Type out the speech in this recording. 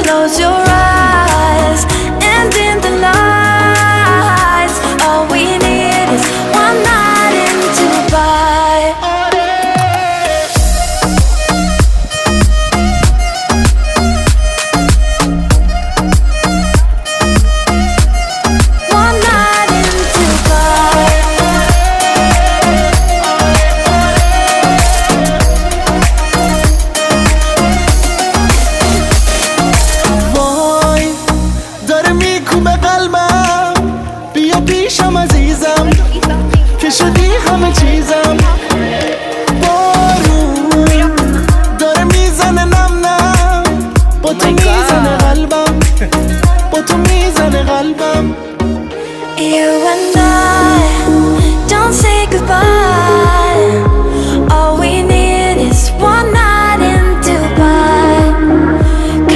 Close your eyes, and in the lights, all we need is one night in Dubai. One night in Dubai. وای داره میکوبه قلبم، بیا پیشم عزیزم که شدی همه چیزم. بارون داره میزنه نم نم، با تو میزنه قلبم، با تو میزنه قلبم. You and I don't say goodbye.